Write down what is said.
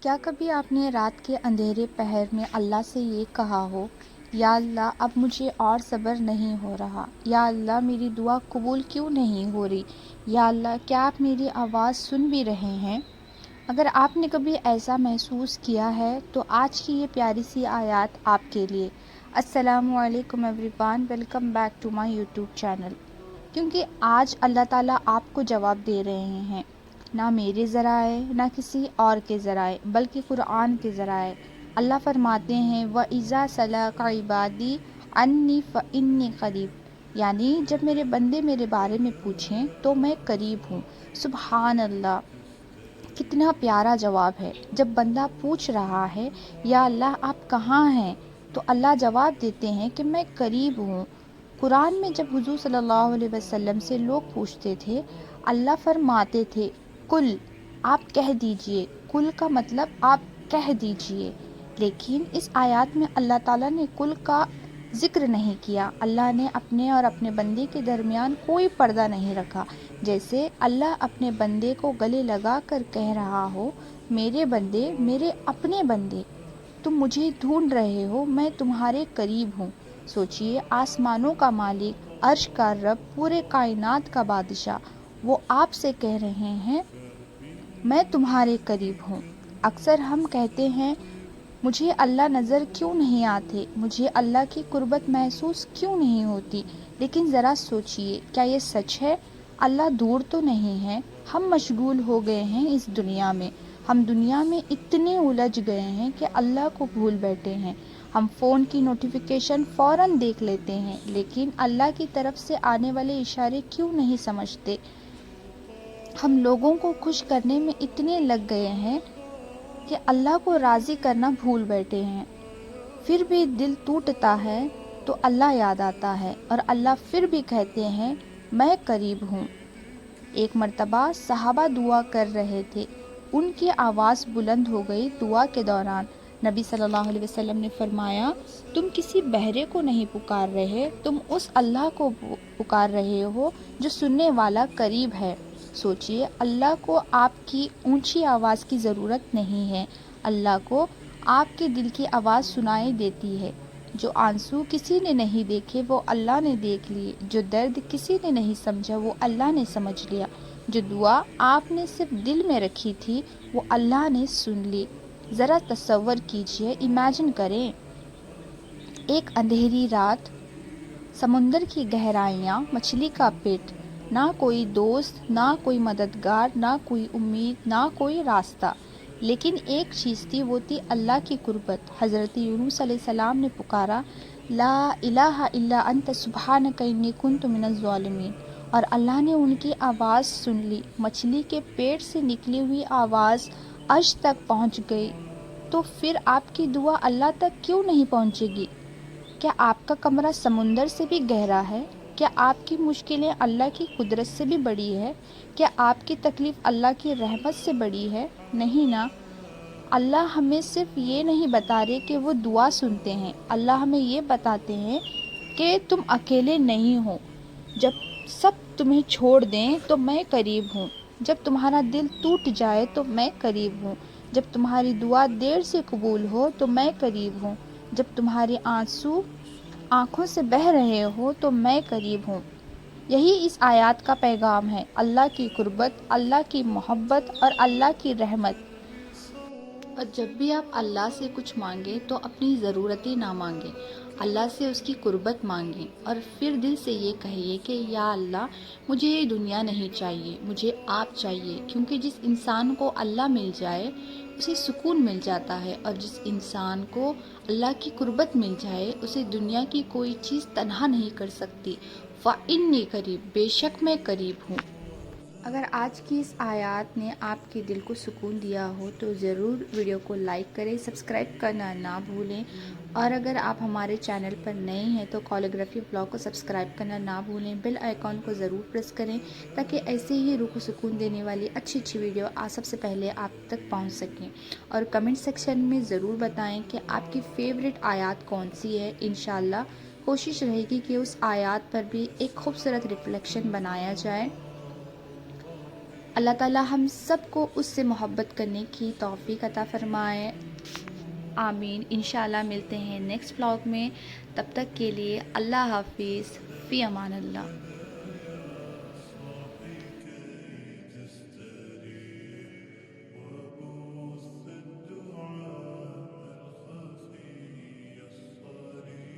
کیا کبھی آپ نے رات کے اندھیرے پہر میں اللہ سے یہ کہا ہو، یا اللہ اب مجھے اور صبر نہیں ہو رہا، یا اللہ میری دعا قبول کیوں نہیں ہو رہی، یا اللہ کیا آپ میری آواز سن بھی رہے ہیں؟ اگر آپ نے کبھی ایسا محسوس کیا ہے تو آج کی یہ پیاری سی آیات آپ کے لیے۔ السلام علیکم everyone, welcome back to my YouTube channel. کیونکہ آج اللہ تعالیٰ آپ کو جواب دے رہے ہیں، نہ میرے ذرائع نہ کسی اور کے ذرائع بلکہ قرآن کے ذرائع۔ اللہ فرماتے ہیں وَإِذَا سَأَلَكَ عِبَادِي عَنِّي فَإِنِّي قَرِيبٌ، یعنی جب میرے بندے میرے بارے میں پوچھیں تو میں قریب ہوں۔ سبحان اللہ، کتنا پیارا جواب ہے۔ جب بندہ پوچھ رہا ہے یا اللہ آپ کہاں ہیں، تو اللہ جواب دیتے ہیں کہ میں قریب ہوں۔ قرآن میں جب حضور صلی اللہ علیہ وسلم سے لوگ پوچھتے تھے، اللہ فرماتے تھے کل، آپ کہہ دیجئے۔ کل کا مطلب آپ کہہ دیجئے، لیکن اس آیات میں اللہ تعالیٰ نے کل کا ذکر نہیں کیا۔ اللہ نے اپنے اور اپنے بندے کے درمیان کوئی پردہ نہیں رکھا، جیسے اللہ اپنے بندے کو گلے لگا کر کہہ رہا ہو، میرے بندے، میرے اپنے بندے، تم مجھے ڈھونڈ رہے ہو، میں تمہارے قریب ہوں۔ سوچئے، آسمانوں کا مالک، عرش کا رب، پورے کائنات کا بادشاہ، وہ آپ سے کہہ رہے ہیں میں تمہارے قریب ہوں۔ اکثر ہم کہتے ہیں مجھے اللہ نظر کیوں نہیں آتے، مجھے اللہ کی قربت محسوس کیوں نہیں ہوتی، لیکن ذرا سوچئے، کیا یہ سچ ہے؟ اللہ دور تو نہیں ہے، ہم مشغول ہو گئے ہیں اس دنیا میں، ہم دنیا میں اتنے الجھ گئے ہیں کہ اللہ کو بھول بیٹھے ہیں۔ ہم فون کی نوٹیفیکیشن فوراً دیکھ لیتے ہیں، لیکن اللہ کی طرف سے آنے والے اشارے کیوں نہیں سمجھتے؟ ہم لوگوں کو خوش کرنے میں اتنے لگ گئے ہیں کہ اللہ کو راضی کرنا بھول بیٹھے ہیں۔ پھر بھی دل ٹوٹتا ہے تو اللہ یاد آتا ہے، اور اللہ پھر بھی کہتے ہیں میں قریب ہوں۔ ایک مرتبہ صحابہ دعا کر رہے تھے، ان کی آواز بلند ہو گئی دعا کے دوران۔ نبی صلی اللہ علیہ وسلم نے فرمایا تم کسی بہرے کو نہیں پکار رہے، تم اس اللہ کو پکار رہے ہو جو سننے والا قریب ہے۔ سوچئے، اللہ کو آپ کی اونچی آواز کی ضرورت نہیں ہے، اللہ کو آپ کے دل کی آواز سنائی دیتی ہے۔ جو آنسو کسی نے نہیں دیکھے وہ اللہ نے دیکھ لیے، جو درد کسی نے نہیں سمجھا وہ اللہ نے سمجھ لیا، جو دعا آپ نے صرف دل میں رکھی تھی وہ اللہ نے سن لی۔ ذرا تصور کیجئے، امیجن کریں، ایک اندھیری رات، سمندر کی گہرائیاں، مچھلی کا پیٹ، نہ کوئی دوست، نہ کوئی مددگار، نہ کوئی امید، نہ کوئی راستہ، لیکن ایک چیز تھی، وہ تھی اللہ کی قربت۔ حضرت یونس علیہ السلام نے پکارا لا الہ الا انت سبحانک انی کنت من الظالمین، اور اللہ نے ان کی آواز سن لی۔ مچھلی کے پیٹ سے نکلی ہوئی آواز عرش تک پہنچ گئی، تو پھر آپ کی دعا اللہ تک کیوں نہیں پہنچے گی؟ کیا آپ کا کمرہ سمندر سے بھی گہرا ہے؟ کیا آپ کی مشکلیں اللہ کی قدرت سے بھی بڑی ہے؟ کیا آپ کی تکلیف اللہ کی رحمت سے بڑی ہے؟ نہیں نا۔ اللہ ہمیں صرف یہ نہیں بتا رہے کہ وہ دعا سنتے ہیں، اللہ ہمیں یہ بتاتے ہیں کہ تم اکیلے نہیں ہو۔ جب سب تمہیں چھوڑ دیں تو میں قریب ہوں، جب تمہارا دل ٹوٹ جائے تو میں قریب ہوں، جب تمہاری دعا دیر سے قبول ہو تو میں قریب ہوں، جب تمہارے آنسو آنکھوں سے بہہ رہے ہو تو میں قریب ہوں۔ یہی اس آیات کا پیغام ہے، اللہ کی قربت، اللہ کی محبت اور اللہ کی رحمت۔ اور جب بھی آپ اللہ سے کچھ مانگیں تو اپنی ضرورتیں نہ مانگیں، اللہ سے اس کی قربت مانگیں، اور پھر دل سے یہ کہیے کہ یا اللہ مجھے یہ دنیا نہیں چاہیے، مجھے آپ چاہیے، کیونکہ جس انسان کو اللہ مل جائے اسے سکون مل جاتا ہے، اور جس انسان کو اللہ کی قربت مل جائے اسے دنیا کی کوئی چیز تنہا نہیں کر سکتی۔ فَإِنِّي قریب، بے شک میں قریب ہوں۔ اگر آج کی اس آیات نے آپ کے دل کو سکون دیا ہو تو ضرور ویڈیو کو لائک کریں، سبسکرائب کرنا نہ بھولیں، اور اگر آپ ہمارے چینل پر نئے ہیں تو کالیگرافی بلاگ کو سبسکرائب کرنا نہ بھولیں، بیل آئیکن کو ضرور پریس کریں تاکہ ایسے ہی روح کو سکون دینے والی اچھی اچھی ویڈیو سب سے پہلے آپ تک پہنچ سکیں، اور کمنٹ سیکشن میں ضرور بتائیں کہ آپ کی فیوریٹ آیات کون سی ہے۔ انشاءاللہ کوشش رہے گی کہ اس آیات پر بھی ایک خوبصورت ریفلیکشن بنایا جائے۔ اللہ تعالی ہم سب کو اس سے محبت کرنے کی توفیق عطا فرمائے، آمین۔ انشاءاللہ ملتے ہیں نیکسٹ بلاگ میں، تب تک کے لیے اللہ حافظ، فی امان اللہ۔